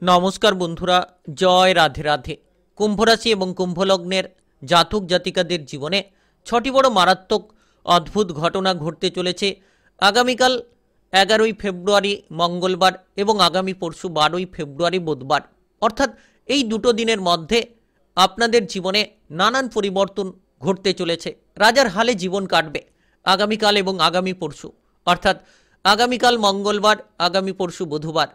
নমস্কার বন্ধুরা, জয় রাধে রাধে। কুম্ভ রাশি এবং কুম্ভ লগ্নের জাতক জাতিকাদের জীবনে ছটি বড় মারাত্মক অদ্ভুত ঘটনা ঘটতে চলেছে আগামীকাল 11ই ফেব্রুয়ারি মঙ্গলবার এবং আগামী পরশু 12ই ফেব্রুয়ারি বুধবার। অর্থাৎ এই দুটো দিনের মধ্যে আপনাদের জীবনে নানান পরিবর্তন ঘটতে চলেছে। রাজার হালে জীবন কাটবে আগামীকাল এবং আগামী পরশু, অর্থাৎ আগামীকাল মঙ্গলবার, আগামী পরশু বুধবার।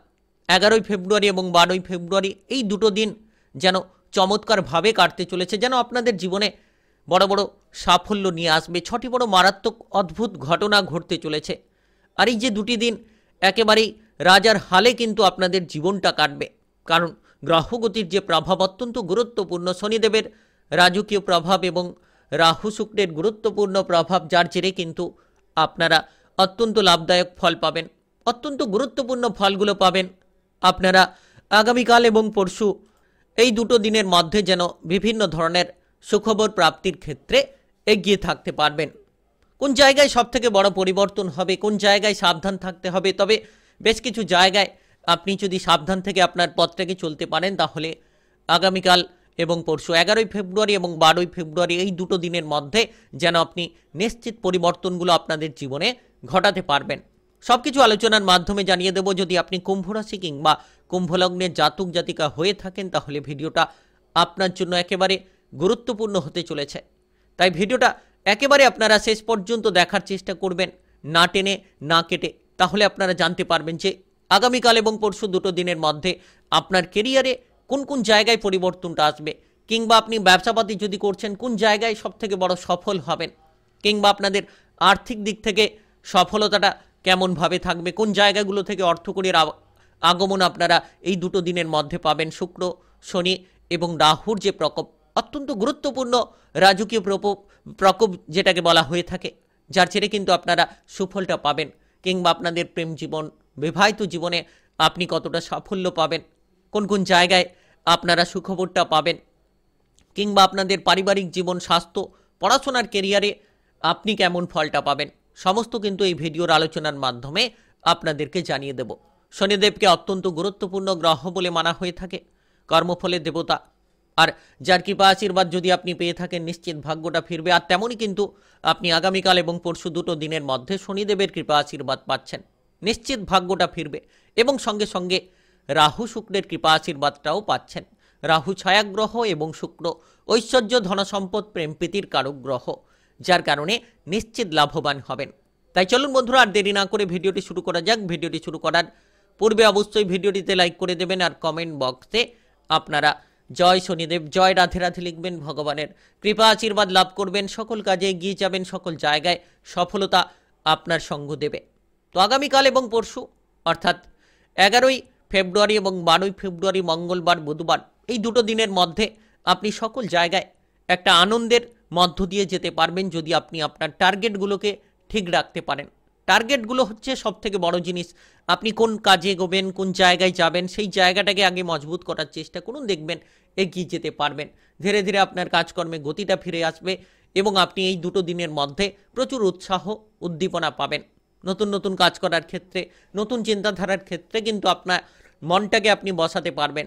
11ই ফেব্রুয়ারি এবং 12ই ফেব্রুয়ারি এই দুটো দিন যেন চমৎকারভাবে কাটতে চলেছে, যেন আপনাদের জীবনে বড় বড় সাফল্য নিয়ে আসবে। ছটি বড় মারাত্মক অদ্ভুত ঘটনা ঘটতে চলেছে। আর এই যে দুটি দিন একেবারেই রাজার হালে কিন্তু আপনাদের জীবনটা কাটবে, কারণ গ্রহগতির যে প্রভাব অত্যন্ত গুরুত্বপূর্ণ, শনিদেবের রাজকীয় প্রভাব এবং রাহু শুক্রের গুরুত্বপূর্ণ প্রভাব, যার জেরে কিন্তু আপনারা অত্যন্ত লাভদায়ক ফল পাবেন, অত্যন্ত গুরুত্বপূর্ণ ফলগুলো পাবেন। আপনারা আগামীকাল এবং পরশু এই দুটো দিনের মধ্যে যেন বিভিন্ন ধরনের সুখবর প্রাপ্তির ক্ষেত্রে এগিয়ে থাকতে পারবেন। কোন জায়গায় সবথেকে বড় পরিবর্তন হবে, কোন জায়গায় সাবধান থাকতে হবে, তবে বেশ কিছু জায়গায় আপনি যদি সাবধান থেকে আপনার পথটাকে চলতে পারেন, তাহলে আগামীকাল এবং পরশু 11ই ফেব্রুয়ারি এবং 12ই ফেব্রুয়ারি এই দুটো দিনের মধ্যে যেন আপনি নিশ্চিত পরিবর্তনগুলো আপনাদের জীবনে ঘটাতে পারবেন। সব কিছু আলোচনার মাধ্যমে জানিয়ে দেব। যদি আপনি কুম্ভ রাশি কিংবা কুম্ভ লগ্নের জাতক জাতিকা হয়ে থাকেন, তাহলে ভিডিওটা আপনার জন্য একেবারে গুরুত্বপূর্ণ হতে চলেছে। তাই ভিডিওটা একেবারে আপনারা শেষ পর্যন্ত দেখার চেষ্টা করবেন, না টেনে না কেটে। তাহলে আপনারা জানতে পারবেন যে আগামীকাল এবং পরশু দুটো দিনের মধ্যে আপনার কেরিয়ারে কোন কোন জায়গায় পরিবর্তনটা আসবে, কিংবা আপনি ব্যবসাপাতি যদি করছেন কোন জায়গায় সবথেকে বড় সফল হবেন, কিংবা আপনাদের আর্থিক দিক থেকে সফলতাটা কেমনভাবে থাকবে, কোন জায়গাগুলো থেকে অর্থকরীর আগমন আপনারা এই দুটো দিনের মধ্যে পাবেন। শুক্র, শনি এবং রাহুর যে প্রকোপ, অত্যন্ত গুরুত্বপূর্ণ রাজকীয় প্রকোপ যেটাকে বলা হয়ে থাকে, যার জেরে কিন্তু আপনারা সুফলটা পাবেন। কিংবা আপনাদের প্রেম জীবন, বিবাহিত জীবনে আপনি কতটা সাফল্য পাবেন, কোন কোন জায়গায় আপনারা সুখবরটা পাবেন, কিংবা আপনাদের পারিবারিক জীবন, স্বাস্থ্য, পড়াশোনার কেরিয়ারে আপনি কেমন ফলটা পাবেন, সমস্ত কিন্তু এই ভিডিওর আলোচনার মাধ্যমে আপনাদেরকে জানিয়ে দেব। শনিদেবকে অত্যন্ত গুরুত্বপূর্ণ গ্রহ বলে মানা হয়ে থাকে, কর্মফলের দেবতা। আর যার কৃপা আশীর্বাদ যদি আপনি পেয়ে থাকেন, নিশ্চিত ভাগ্যটা ফিরবে। আর তেমনই কিন্তু আপনি আগামীকাল এবং পরশু দুটো দিনের মধ্যে শনিদেবের কৃপা আশীর্বাদ পাচ্ছেন, নিশ্চিত ভাগ্যটা ফিরবে। এবং সঙ্গে সঙ্গে রাহু শুক্রের কৃপা আশীর্বাদটাও পাচ্ছেন। রাহু ছায়াগ্রহ এবং শুক্র ঐশ্বর্য, ধনসম্পদ, প্রেম প্রীতির কারক গ্রহ, যার কারণে নিশ্চিত লাভবান হবেন। তাই চলুন বন্ধুরা, আর দেরি না করে ভিডিওটি শুরু করা যাক। ভিডিওটি শুরু করার পূর্বে অবশ্যই ভিডিওটিতে লাইক করে দেবেন, আর কমেন্ট বক্সে আপনারা জয় শনিদেব, জয় রাধে রাধে লিখবেন। ভগবানের কৃপা আশীর্বাদ লাভ করবেন, সকল কাজে এগিয়ে যাবেন, সকল জায়গায় সফলতা আপনার সঙ্গ দেবে। তো আগামীকাল এবং পরশু, অর্থাৎ 11ই ফেব্রুয়ারি এবং 12ই ফেব্রুয়ারি মঙ্গলবার বুধবার, এই দুটো দিনের মধ্যে আপনি সকল জায়গায় একটা আনন্দের মধ্য দিয়ে যেতে পারবেন, যদি আপনি আপনার টার্গেটগুলোকে ঠিক রাখতে পারেন। টার্গেটগুলো হচ্ছে সবথেকে বড় জিনিস। আপনি কোন কাজে এগোবেন, কোন জায়গায় যাবেন, সেই জায়গাটাকে আগে মজবুত করার চেষ্টা করুন, দেখবেন এগিয়ে যেতে পারবেন। ধীরে ধীরে আপনার কাজকর্মে গতিটা ফিরে আসবে এবং আপনি এই দুটো দিনের মধ্যে প্রচুর উৎসাহ উদ্দীপনা পাবেন। নতুন নতুন কাজ করার ক্ষেত্রে, নতুন চিন্তাধারার ক্ষেত্রে কিন্তু আপনার মনটাকে আপনি বসাতে পারবেন।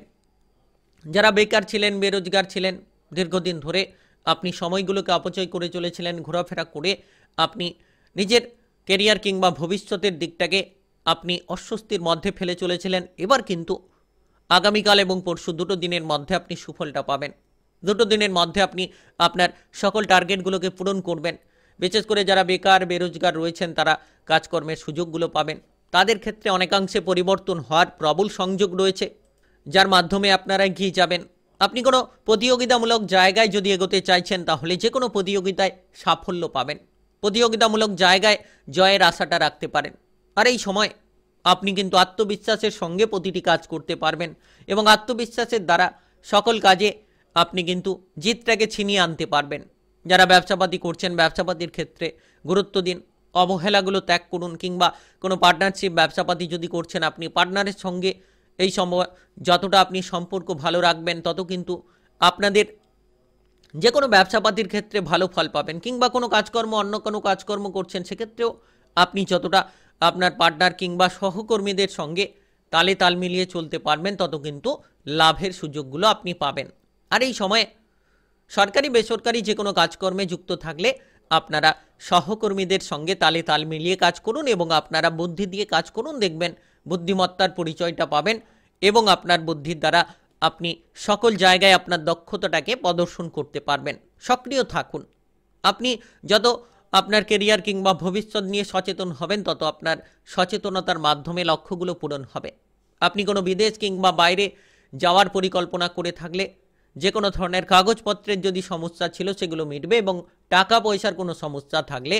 যারা বেকার ছিলেন, বেরোজগার ছিলেন, দীর্ঘদিন ধরে আপনি সময়গুলোকে অপচয় করে চলেছিলেন, ঘোরাফেরা করে আপনি নিজের কেরিয়ার কিংবা ভবিষ্যতের দিকটাকে আপনি অস্বস্তির মধ্যে ফেলে চলেছিলেন, এবার কিন্তু আগামীকাল এবং পরশু দুটো দিনের মধ্যে আপনি সুফলটা পাবেন। দুটো দিনের মধ্যে আপনি আপনার সকল টার্গেটগুলোকে পূরণ করবেন। বিশেষ করে যারা বেকার বেরোজগার রয়েছেন, তারা কাজকর্মের সুযোগগুলো পাবেন। তাদের ক্ষেত্রে অনেকাংশে পরিবর্তন হওয়ার প্রবল সংযোগ রয়েছে, যার মাধ্যমে আপনারা এগিয়ে যাবেন। আপনি কোনো প্রতিযোগিতামূলক জায়গায় যদি এগোতে চাইছেন, তাহলে যে কোনো প্রতিযোগিতায় সাফল্য পাবেন, প্রতিযোগিতামূলক জায়গায় জয়ের আশাটা রাখতে পারেন। আর এই সময় আপনি কিন্তু আত্মবিশ্বাসের সঙ্গে প্রতিটি কাজ করতে পারবেন এবং আত্মবিশ্বাসের দ্বারা সকল কাজে আপনি কিন্তু জিতটাকে ছিনিয়ে আনতে পারবেন। যারা ব্যবসাপাতি করছেন, ব্যবসাপাতির ক্ষেত্রে গুরুত্ব দিন, অবহেলাগুলো ত্যাগ করুন। কিংবা কোনো পার্টনারশিপ ব্যবসাপাতি যদি করছেন, আপনি পার্টনারের সঙ্গে এই সময় যতটা আপনি সম্পর্ক ভালো রাখবেন, তত কিন্তু আপনাদের যে কোনো ব্যবসাপাতির ক্ষেত্রে ভালো ফল পাবেন। কিংবা কোনো কাজকর্ম, অন্য কোনো কাজকর্ম করছেন, সেক্ষেত্রেও আপনি যতটা আপনার পার্টনার কিংবা সহকর্মীদের সঙ্গে তালে তাল মিলিয়ে চলতে পারবেন, তত কিন্তু লাভের সুযোগগুলো আপনি পাবেন। আর এই সময়ে সরকারি বেসরকারি যে কোনো কাজকর্মে যুক্ত থাকলে আপনারা সহকর্মীদের সঙ্গে তালে তাল মিলিয়ে কাজ করুন এবং আপনারা বুদ্ধি দিয়ে কাজ করুন, দেখবেন বুদ্ধিমত্তার পরিচয়টা পাবেন এবং আপনার বুদ্ধির দ্বারা আপনি সকল জায়গায় আপনার দক্ষতাটাকে প্রদর্শন করতে পারবেন। সক্রিয় থাকুন। আপনি যত আপনার কেরিয়ার কিংবা ভবিষ্যৎ নিয়ে সচেতন হবেন, তত আপনার সচেতনতার মাধ্যমে লক্ষ্যগুলো পূরণ হবে। আপনি কোনো বিদেশ কিংবা বাইরে যাওয়ার পরিকল্পনা করে থাকলে যে কোনো ধরনের কাগজপত্রের যদি সমস্যা ছিল সেগুলো মিটবে এবং টাকা পয়সার কোনো সমস্যা থাকলে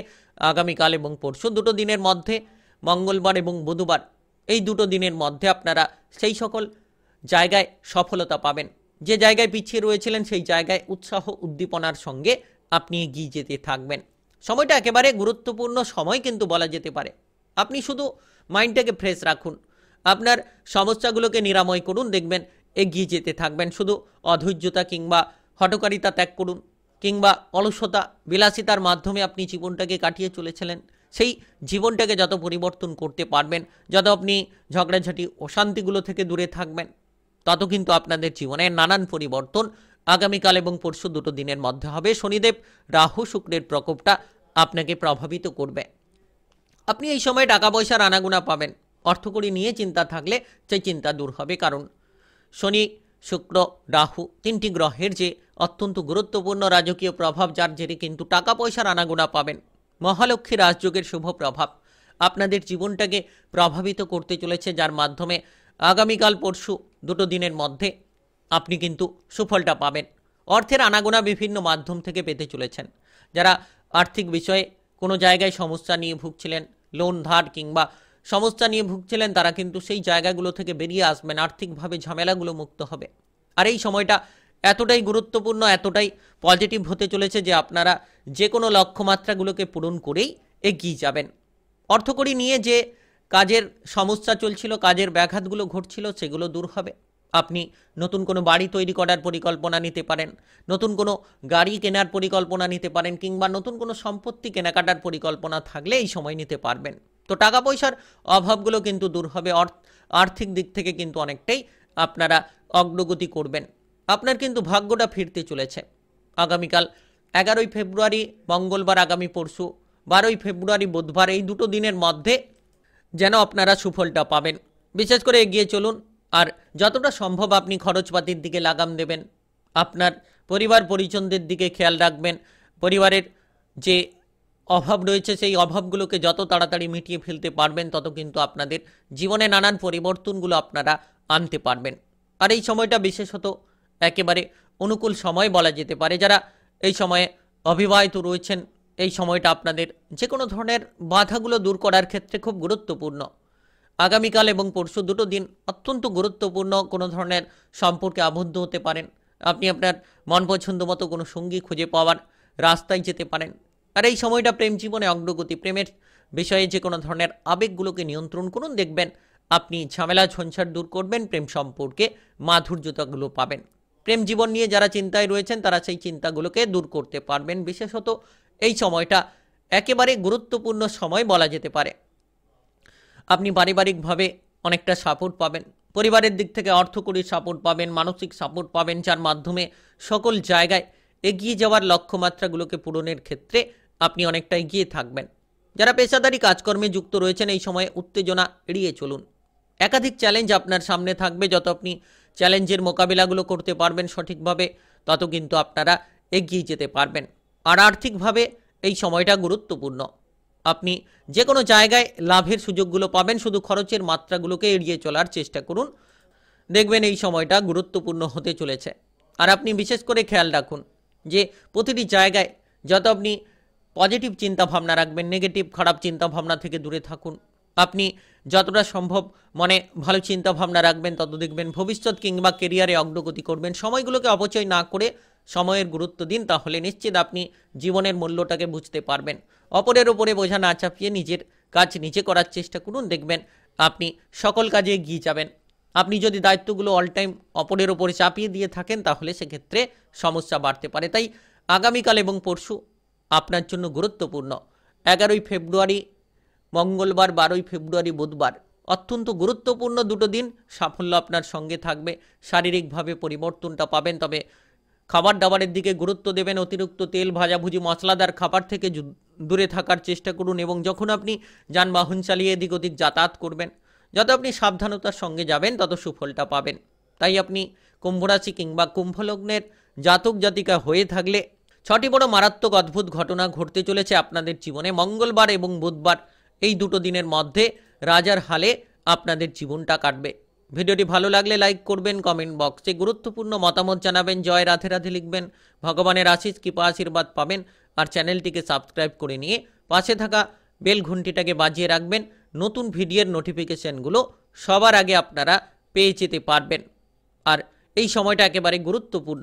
আগামীকাল এবং পরশু দুটো দিনের মধ্যে, মঙ্গলবার এবং বুধবার, এই দুটো দিনের মধ্যে আপনারা সেই সকল জায়গায় সফলতা পাবেন। যে জায়গায় পিছিয়ে রয়েছিলেন সেই জায়গায় উৎসাহ উদ্দীপনার সঙ্গে আপনি এগিয়ে যেতে থাকবেন। সময়টা একেবারে গুরুত্বপূর্ণ সময় কিন্তু বলা যেতে পারে। আপনি শুধু মাইন্ডটাকে ফ্রেশ রাখুন, আপনার সমস্যাগুলোকে নিরাময় করুন, দেখবেন এগিয়ে যেতে থাকবেন। শুধু অধৈর্যতা কিংবা হঠকারিতা ত্যাগ করুন, কিংবা অলসতা বিলাসিতার মাধ্যমে আপনি জীবনটাকে কাটিয়ে চলেছিলেন, সেই জীবনটাকে যত পরিবর্তন করতে পারবেন, যত আপনি ঝগড়াঝাটি অশান্তিগুলো থেকে দূরে থাকবেন, তত কিন্তু আপনাদের জীবনে নানান পরিবর্তন আগামীকাল এবং পরশু দুটো দিনের মধ্যে হবে। শনিদেব রাহু শুক্রের প্রকোপটা আপনাকে প্রভাবিত করবে। আপনি এই সময় টাকা পয়সার আনাগোনা পাবেন। অর্থকড়ি নিয়ে চিন্তা থাকলে সেই চিন্তা দূর হবে, কারণ শনি, শুক্র, রাহু তিনটি গ্রহের যে অত্যন্ত গুরুত্বপূর্ণ রাজকীয় প্রভাব, যার জেরে কিন্তু টাকা পয়সার আনাগোনা পাবেন। মহালক্ষ্মী রাজযোগের শুভ প্রভাব আপনাদের জীবনটাকে প্রভাবিত করতে চলেছে, যার মাধ্যমে আগামীকাল পরশু দুটো দিনের মধ্যে আপনি কিন্তু সুফলটা পাবেন। অর্থের আনাগোনা বিভিন্ন মাধ্যম থেকে পেতে চলেছেন। যারা আর্থিক বিষয়ে কোনো জায়গায় সমস্যা নিয়ে ভুগছিলেন, লোন ধার কিংবা সমস্যা নিয়ে ভুগছিলেন, তারা কিন্তু সেই জায়গাগুলো থেকে বেরিয়ে আসবেন, আর্থিকভাবে ঝামেলাগুলো মুক্ত হবে। আর এই সময়টা এতটাই গুরুত্বপূর্ণ, এতটাই পজিটিভ হতে চলেছে যে আপনারা যে কোনো লক্ষ্যমাত্রাগুলোকে পূরণ করেই এগিয়ে যাবেন। অর্থকড়ি নিয়ে যে কাজের সমস্যা চলছিল, কাজের ব্যাঘাতগুলো ঘটছিল, সেগুলো দূর হবে। আপনি নতুন কোনো বাড়ি তৈরি করার পরিকল্পনা নিতে পারেন, নতুন কোনো গাড়ি কেনার পরিকল্পনা নিতে পারেন, কিংবা নতুন কোনো সম্পত্তি কেনাকাটার পরিকল্পনা থাকলে এই সময় নিতে পারবেন। তো টাকা পয়সার অভাবগুলো কিন্তু দূর হবে। আর্থিক দিক থেকে কিন্তু অনেকটাই আপনারা অগ্রগতি করবেন। আপনার কিন্তু ভাগ্যটা ফিরতে চলেছে। আগামীকাল 11ই ফেব্রুয়ারি মঙ্গলবার, আগামী পরশু 12ই ফেব্রুয়ারি বুধবার, এই দুটো দিনের মধ্যে যেন আপনারা সুফলটা পাবেন। বিশেষ করে এগিয়ে চলুন, আর যতটা সম্ভব আপনি খরচপাতির দিকে লাগাম দেবেন, আপনার পরিবার পরিজনদের দিকে খেয়াল রাখবেন। পরিবারের যে অভাব রয়েছে সেই অভাবগুলোকে যত তাড়াতাড়ি মিটিয়ে ফেলতে পারবেন, তত কিন্তু আপনাদের জীবনে নানান পরিবর্তনগুলো আপনারা আনতে পারবেন। আর এই সময়টা বিশেষত একেবারে অনুকূল সময় বলা যেতে পারে। যারা এই সময়ে অবিবাহিত রয়েছেন, এই সময়টা আপনাদের যে কোনো ধরনের বাধাগুলো দূর করার ক্ষেত্রে খুব গুরুত্বপূর্ণ। আগামীকাল এবং পরশু দুটো দিন অত্যন্ত গুরুত্বপূর্ণ। কোনো ধরনের সম্পর্কে আবদ্ধ হতে পারেন, আপনি আপনার মন পছন্দ মতো কোনো সঙ্গী খুঁজে পাওয়ার রাস্তায় যেতে পারেন। আর এই সময়টা প্রেম জীবনে অগ্রগতি, প্রেমের বিষয়ে যে কোনো ধরনের আবেগগুলোকে নিয়ন্ত্রণ করুন, দেখবেন আপনি ঝামেলা ঝঞ্ঝাট দূর করবেন, প্রেম সম্পর্কে মাধুর্যতাগুলো পাবেন। প্রেম জীবন নিয়ে যারা চিন্তায় রয়েছেন, তারা সেই চিন্তাগুলোকে দূর করতে পারবেন। বিশেষত এই সময়টা একেবারে গুরুত্বপূর্ণ সময় বলা যেতে পারে। আপনি পারিবারিকভাবে অনেকটা সাপোর্ট পাবেন, পরিবারের দিক থেকে অর্থকরী সাপোর্ট পাবেন, মানসিক সাপোর্ট পাবেন, যার মাধ্যমে সকল জায়গায় এগিয়ে যাওয়ার লক্ষ্যমাত্রাগুলোকে পূরণের ক্ষেত্রে আপনি অনেকটা এগিয়ে থাকবেন। যারা পেশাদারি কাজকর্মে যুক্ত রয়েছেন, এই সময়ে উত্তেজনা এড়িয়ে চলুন। একাধিক চ্যালেঞ্জ আপনার সামনে থাকবে, যত আপনি চ্যালেঞ্জের মোকাবিলাগুলো করতে পারবেন সঠিকভাবে, তত কিন্তু আপনারা এগিয়ে যেতে পারবেন। আর আর্থিকভাবে এই সময়টা গুরুত্বপূর্ণ। আপনি যে কোনো জায়গায় লাভের সুযোগগুলো পাবেন, শুধু খরচের মাত্রাগুলোকে এড়িয়ে চলার চেষ্টা করুন, দেখবেন এই সময়টা গুরুত্বপূর্ণ হতে চলেছে। আর আপনি বিশেষ করে খেয়াল রাখুন যে প্রতিটি জায়গায় যত আপনি পজিটিভ চিন্তা ভাবনা রাখবেন, নেগেটিভ খারাপ চিন্তা ভাবনা থেকে দূরে থাকুন। আপনি যতটা সম্ভব মনে ভালো চিন্তা ভাবনা রাখবেন, তত দেখবেন ভবিষ্যৎ কিংবা কেরিয়ারে অগ্রগতি করবেন। সময়গুলোকে অপচয় না করে সময়ের গুরুত্ব দিন, তাহলে নিশ্চিত আপনি জীবনের মূল্যটাকে বুঝতে পারবেন। অপরের ওপরে বোঝা না চাপিয়ে নিজের কাজ নিজে করার চেষ্টা করুন, দেখবেন আপনি সকল কাজে এগিয়ে যাবেন। আপনি যদি দায়িত্বগুলো অল টাইম অপরের ওপরে চাপিয়ে দিয়ে থাকেন, তাহলে সেক্ষেত্রে সমস্যা বাড়তে পারে। তাই আগামীকাল এবং পরশু আপনার জন্য গুরুত্বপূর্ণ। 11ই ফেব্রুয়ারি মঙ্গলবার, 12ই ফেব্রুয়ারি বুধবার, অত্যন্ত গুরুত্বপূর্ণ দুটো দিন, সাফল্য আপনার সঙ্গে থাকবে, শারীরিকভাবে পরিবর্তনটা পাবেন। তবে খাবার দাবারের দিকে গুরুত্ব দেবেন, অতিরিক্ত তেল ভাজাভুজি মশলাদার খাবার থেকে দূরে থাকার চেষ্টা করুন। এবং যখন আপনি যানবাহন চালিয়ে এদিক ওদিক যাতায়াত করবেন, যত আপনি সাবধানতার সঙ্গে যাবেন তত সুফলটা পাবেন। তাই আপনি কুম্ভ রাশি কিংবা কুম্ভ লগ্নের জাতক জাতিকা হয়ে থাকলে 6টি বড় মারাত্মক অদ্ভুত ঘটনা ঘটতে চলেছে আপনাদের জীবনে। মঙ্গলবার এবং বুধবার এই দুটো দিনের মধ্যে রাজার হালে আপনাদের জীবনটা কাটবে। ভিডিওটি ভালো লাগলে লাইক করবেন, কমেন্ট বক্সে গুরুত্বপূর্ণ মতামত জানাবেন, জয় রাধে রাধে লিখবেন, ভগবানের আশিস কৃপা আশীর্বাদ পাবেন। আর চ্যানেলটিকে সাবস্ক্রাইব করে নিয়ে পাশে থাকা বেল ঘন্টিটাকে বাজিয়ে রাখবেন, নতুন ভিডিওর নোটিফিকেশনগুলো সবার আগে আপনারা পেয়ে যেতে পারবেন। আর এই সময়টা একেবারে গুরুত্বপূর্ণ।